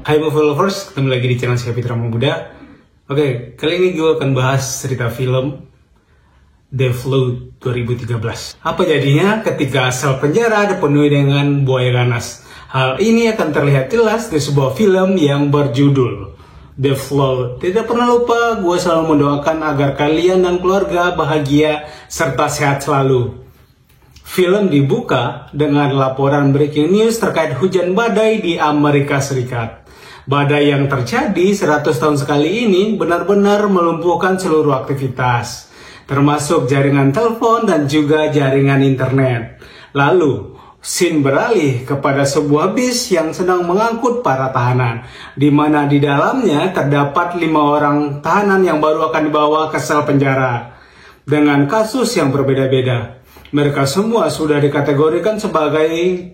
Hai movie lovers, ketemu lagi di channel saya Fitra Muda. Oke, kali ini gue akan bahas cerita film The Flood 2013. Apa jadinya ketika sel penjara dipenuhi dengan buaya ganas? Hal ini akan terlihat jelas di sebuah film yang berjudul The Flood. Tidak pernah lupa, gue selalu mendoakan agar kalian dan keluarga bahagia serta sehat selalu. Film dibuka dengan laporan breaking news terkait hujan badai di Amerika Serikat. Badai yang terjadi 100 tahun sekali ini benar-benar melumpuhkan seluruh aktivitas, termasuk jaringan telepon dan juga jaringan internet. Lalu, scene beralih kepada sebuah bis yang sedang mengangkut para tahanan, di mana di dalamnya terdapat 5 orang tahanan yang baru akan dibawa ke sel penjara, dengan kasus yang berbeda-beda. Mereka semua sudah dikategorikan sebagai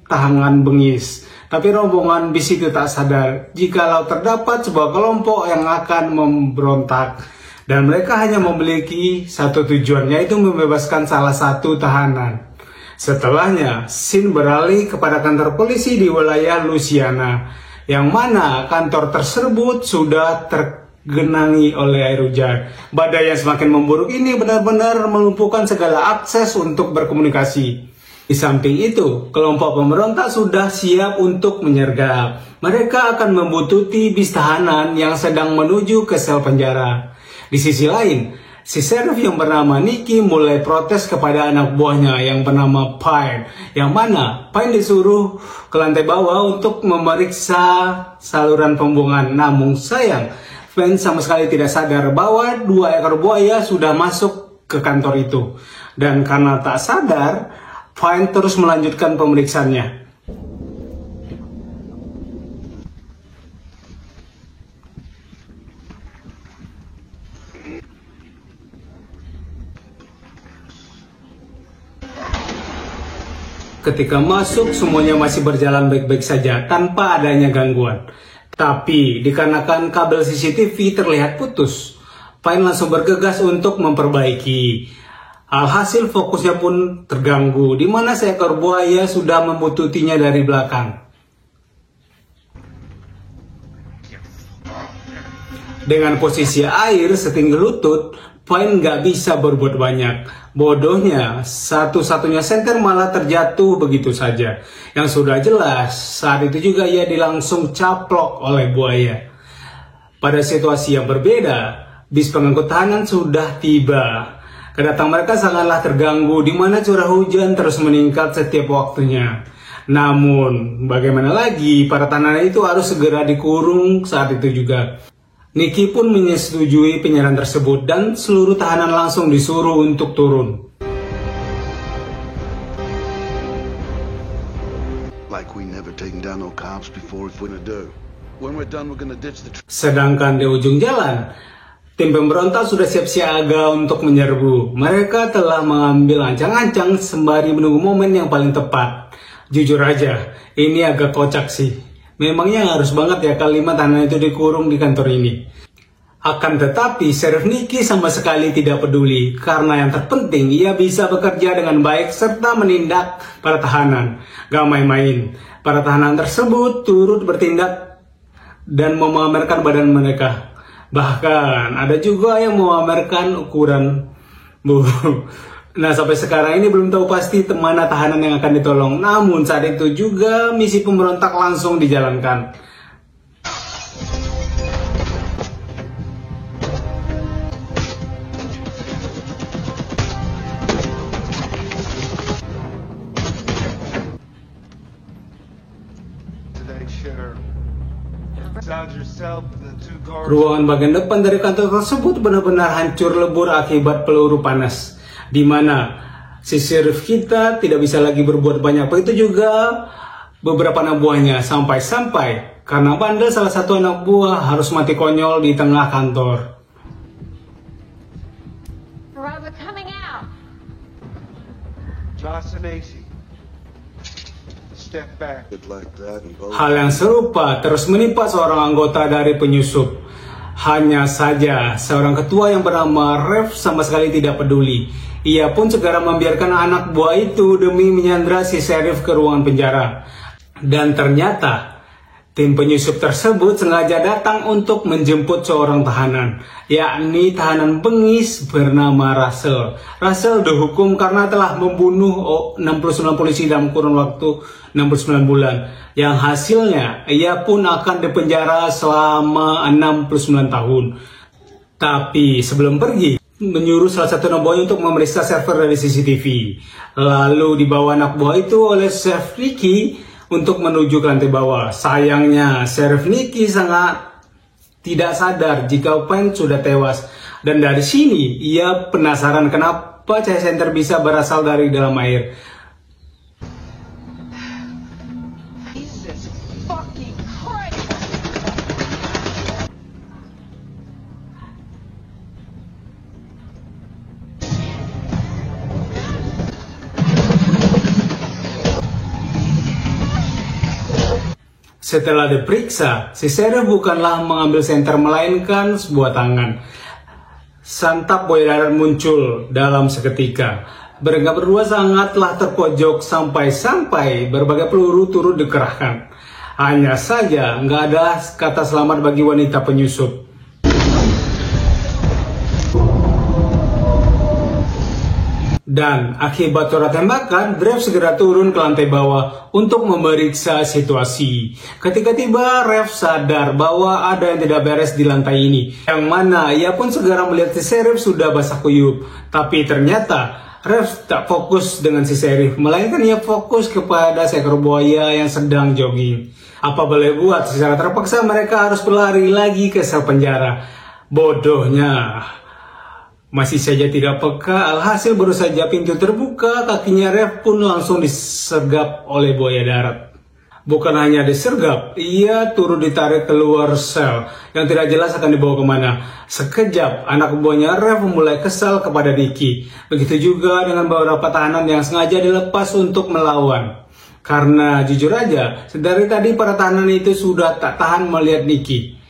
tahanan bengis. Tapi rombongan bis itu tak sadar jikalau terdapat sebuah kelompok yang akan memberontak. Dan mereka hanya memiliki satu tujuan, yaitu membebaskan salah satu tahanan. Setelahnya, scene beralih kepada kantor polisi di wilayah Louisiana, yang mana kantor tersebut sudah tergenangi oleh air hujan. Badai yang semakin memburuk ini benar-benar melumpuhkan segala akses untuk berkomunikasi. Di samping itu, kelompok pemberontak sudah siap untuk menyergap. Mereka akan membuntuti bis tahanan yang sedang menuju ke sel penjara. Di sisi lain, si sheriff yang bernama Nicky mulai protes kepada anak buahnya yang bernama Pine, yang mana Pine disuruh ke lantai bawah untuk memeriksa saluran pembuangan. Namun sayang, Pine sama sekali tidak sadar bahwa 2 ekor buaya sudah masuk ke kantor itu. Dan karena tak sadar, Pine terus melanjutkan pemeriksaannya. Ketika masuk, semuanya masih berjalan baik-baik saja tanpa adanya gangguan. Tapi dikarenakan kabel CCTV terlihat putus, Pine langsung bergegas untuk memperbaiki. Alhasil fokusnya pun terganggu, di mana seekor buaya sudah membuntutinya dari belakang. Dengan posisi air setinggi lutut, Pine nggak bisa berbuat banyak. Bodohnya, satu-satunya senter malah terjatuh begitu saja. Yang sudah jelas, saat itu juga ia langsung caplok oleh buaya. Pada situasi yang berbeda, bis pengangkut tahanan sudah tiba. Kedatangan mereka sangatlah terganggu, di mana curah hujan terus meningkat setiap waktunya. Namun, bagaimana lagi, para tahanan itu harus segera dikurung saat itu juga. Nicky pun menyetujui penyerahan tersebut dan seluruh tahanan langsung disuruh untuk turun. Sedangkan di ujung jalan, tim pemberontak sudah siap siaga untuk menyerbu. Mereka telah mengambil ancang-ancang sembari menunggu momen yang paling tepat. Jujur aja, ini agak kocak sih. Memangnya harus banget ya kalimat tahanan itu dikurung di kantor ini. Akan tetapi, Sheriff Nicky sama sekali tidak peduli. Karena yang terpenting, ia bisa bekerja dengan baik serta menindak para tahanan. Gak main-main. Para tahanan tersebut turut bertindak dan memamerkan badan mereka. Bahkan ada juga yang memamerkan ukuran. Nah, sampai sekarang ini belum tahu pasti mana tahanan yang akan ditolong. Namun saat itu juga misi pemberontak langsung dijalankan. Ruangan bagian depan dari kantor tersebut benar-benar hancur lebur akibat peluru panas, di mana si sheriff kita tidak bisa lagi berbuat banyak. Begitu juga beberapa anak buahnya, sampai-sampai karena bandel salah satu anak buah harus mati konyol di tengah kantor. Hal yang serupa terus menimpa seorang anggota dari penyusup. Hanya saja seorang ketua yang bernama Rev sama sekali tidak peduli. Ia pun segera membiarkan anak buah itu demi menyandra si sheriff ke ruangan penjara. Dan ternyata Tim penyusup tersebut sengaja datang untuk menjemput seorang tahanan, yakni tahanan bengis bernama Russell. Russell dihukum karena telah membunuh 69 polisi dalam kurun waktu 69 bulan, yang hasilnya ia pun akan dipenjara selama 69 tahun. Tapi sebelum pergi, menyuruh salah satu anak buahnya untuk memeriksa server dari CCTV. Lalu dibawa anak buah itu oleh Chef Nicky untuk menuju ke lantai bawah. Sayangnya, Sheriff Nicky sangat tidak sadar jika Payne sudah tewas. Dan dari sini, ia penasaran kenapa cahaya senter bisa berasal dari dalam air. Setelah diperiksa, si sheriff bukanlah mengambil senter melainkan sebuah tangan. Santap buaya darat muncul dalam seketika. Mereka berdua sangatlah terpojok sampai-sampai berbagai peluru turut dikerahkan. Hanya saja nggak ada kata selamat bagi wanita penyusup. Dan akibat corak tembakan, Rev segera turun ke lantai bawah untuk memeriksa situasi. Ketika tiba, Rev sadar bahwa ada yang tidak beres di lantai ini. Yang mana ia pun segera melihat si sheriff sudah basah kuyup. Tapi ternyata Rev tak fokus dengan si sheriff, melainkan ia fokus kepada seekor buaya yang sedang jogging. Apa boleh buat, secara terpaksa mereka harus berlari lagi ke sel penjara. Bodohnya, masih saja tidak peka, alhasil baru saja pintu terbuka, kakinya Rev pun langsung disergap oleh buaya darat. Bukan hanya disergap, ia turut ditarik keluar sel yang tidak jelas akan dibawa kemana. Sekejap, anak buahnya Rev mulai kesal kepada Nicky. Begitu juga dengan beberapa tahanan yang sengaja dilepas untuk melawan. Karena jujur aja, dari tadi para tahanan itu sudah tak tahan melihat Nicky.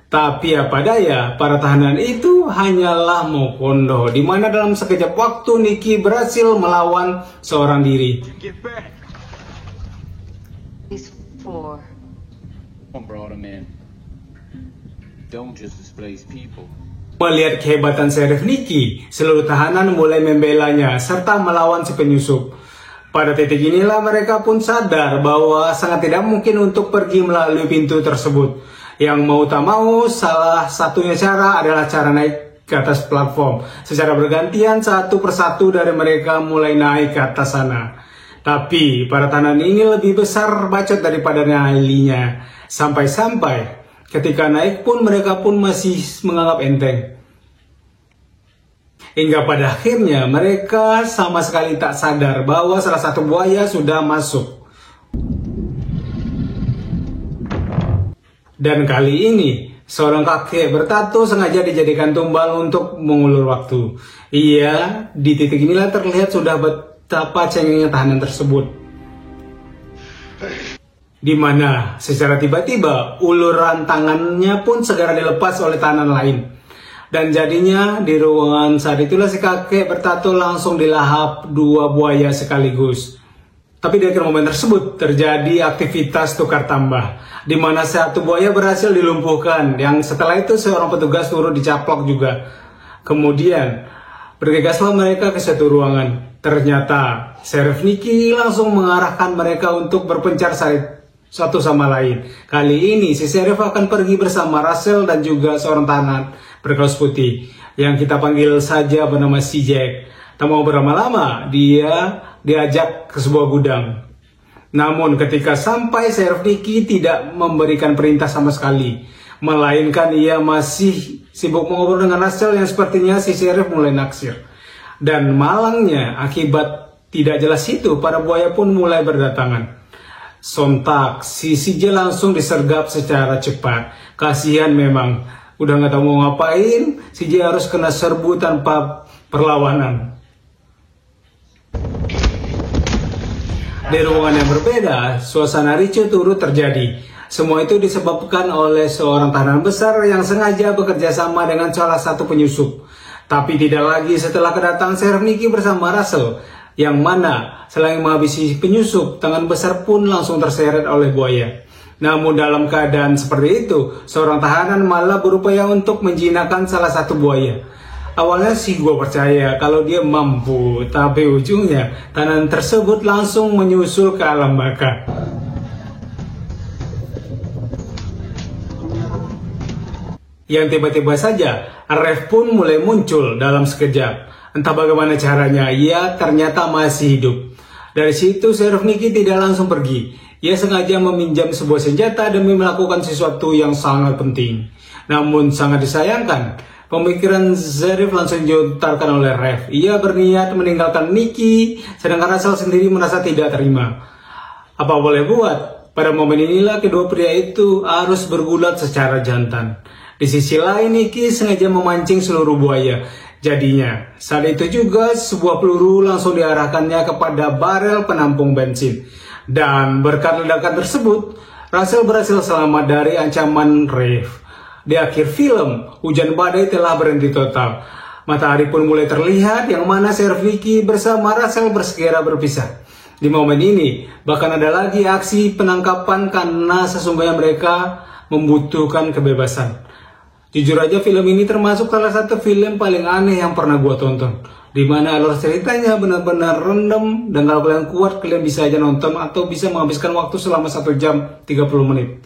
Tapi apa daya, para tahanan itu hanyalah Mokondo, di mana dalam sekejap waktu Nicky berhasil melawan seorang diri. Melihat kehebatan Sheriff Nicky, seluruh tahanan mulai membelanya serta melawan si penyusup. Pada titik inilah mereka pun sadar bahwa sangat tidak mungkin untuk pergi melalui pintu tersebut. Yang mau tak mau, salah satunya cara adalah cara naik ke atas platform. Secara bergantian, satu persatu dari mereka mulai naik ke atas sana. Tapi para tahanan ini lebih besar bacot daripada nyalinya. Sampai-sampai ketika naik pun mereka pun masih menganggap enteng. Hingga pada akhirnya mereka sama sekali tak sadar bahwa salah satu buaya sudah masuk. Dan kali ini, seorang kakek bertato sengaja dijadikan tumbal untuk mengulur waktu. Iya, di titik inilah terlihat sudah betapa cengengnya tahanan tersebut. Di mana secara tiba-tiba uluran tangannya pun segera dilepas oleh tahanan lain. Dan jadinya di ruangan saat itulah si kakek bertato langsung dilahap dua buaya sekaligus. Tapi di akhir momen tersebut terjadi aktivitas tukar tambah, di mana satu buaya berhasil dilumpuhkan, yang setelah itu seorang petugas turut dicaplok juga. Kemudian bergegaslah mereka ke satu ruangan. Ternyata Sheriff Nicky langsung mengarahkan mereka untuk berpencar satu sama lain. Kali ini si Sheriff akan pergi bersama Russell dan juga seorang tahanan berkaus putih yang kita panggil saja bernama si Jack. Tak mau berlama-lama, dia diajak ke sebuah gudang. Namun ketika sampai, Sheriff Nicky tidak memberikan perintah sama sekali, melainkan ia masih sibuk mengobrol dengan Russell yang sepertinya si Sheriff mulai naksir. Dan malangnya, akibat tidak jelas itu, para buaya pun mulai berdatangan. Sontak, si CJ langsung disergap secara cepat. Kasihan memang, udah nggak tahu mau ngapain, CJ harus kena serbu tanpa perlawanan. Di ruangan yang berbeda, suasana ricuh turut terjadi. Semua itu disebabkan oleh seorang tahanan besar yang sengaja bekerja sama dengan salah satu penyusup. Tapi tidak lagi setelah kedatangan Sheriff Nicky bersama Russell, yang mana selain menghabisi penyusup, tangan besar pun langsung terseret oleh buaya. Namun dalam keadaan seperti itu, seorang tahanan malah berupaya untuk menjinakkan salah satu buaya. Awalnya sih gue percaya kalau dia mampu, tapi ujungnya tahanan tersebut langsung menyusul ke alam baka. Yang tiba-tiba saja, Rev pun mulai muncul dalam sekejap. Entah bagaimana caranya, ia ternyata masih hidup. Dari situ, Sheriff Nicky tidak langsung pergi. Ia sengaja meminjam sebuah senjata demi melakukan sesuatu yang sangat penting. Namun sangat disayangkan, pemikiran Sheriff langsung dilontarkan oleh Rev. Ia berniat meninggalkan Nicky, sedangkan Russell sendiri merasa tidak terima. Apa boleh buat? Pada momen inilah kedua pria itu harus bergulat secara jantan. Di sisi lain, Nicky sengaja memancing seluruh buaya. Jadinya, saat itu juga sebuah peluru langsung diarahkannya kepada barel penampung bensin. Dan berkat ledakan tersebut, Russell berhasil selamat dari ancaman Rev. Di akhir film, hujan badai telah berhenti total. Matahari pun mulai terlihat, yang mana Sheriff Nicky bersama Russell bersegera berpisah. Di momen ini, bahkan ada lagi aksi penangkapan karena sesungguhnya mereka membutuhkan kebebasan. Jujur aja film ini termasuk salah satu film paling aneh yang pernah gue tonton. Dimana alur ceritanya benar-benar random, dan kalau kalian kuat kalian bisa aja nonton atau bisa menghabiskan waktu selama 1 jam 30 menit.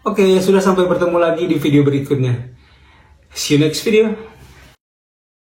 Oke, sudah sampai bertemu lagi di video berikutnya. See you next video.